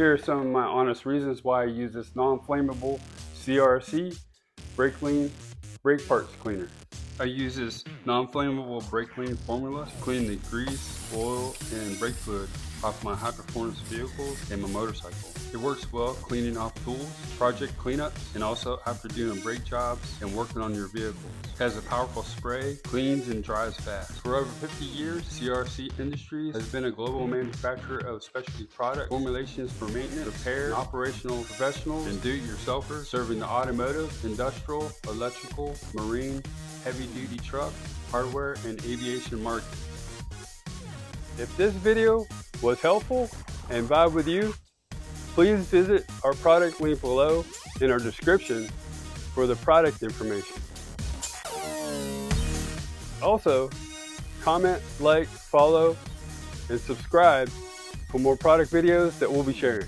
Here are some of my honest reasons why I use this non-flammable CRC Brakleen brake parts cleaner. I use this non-flammable Brakleen formula to clean the grease, oil, and brake fluid off my high-performance vehicles and my motorcycle. It works well cleaning off tools, project cleanups, and also after doing brake jobs and working on your vehicles. It has a powerful spray, cleans and dries fast. For over 50 years, CRC Industries has been a global manufacturer of specialty product formulations for maintenance, repair, and operational professionals and do-it-yourselfers, serving the automotive, industrial, electrical, marine, heavy-duty truck, hardware, and aviation markets. If this video was helpful and vibe with you, please visit our product link below in our description for the product information. Also, comment, like, follow, and subscribe for more product videos that we'll be sharing.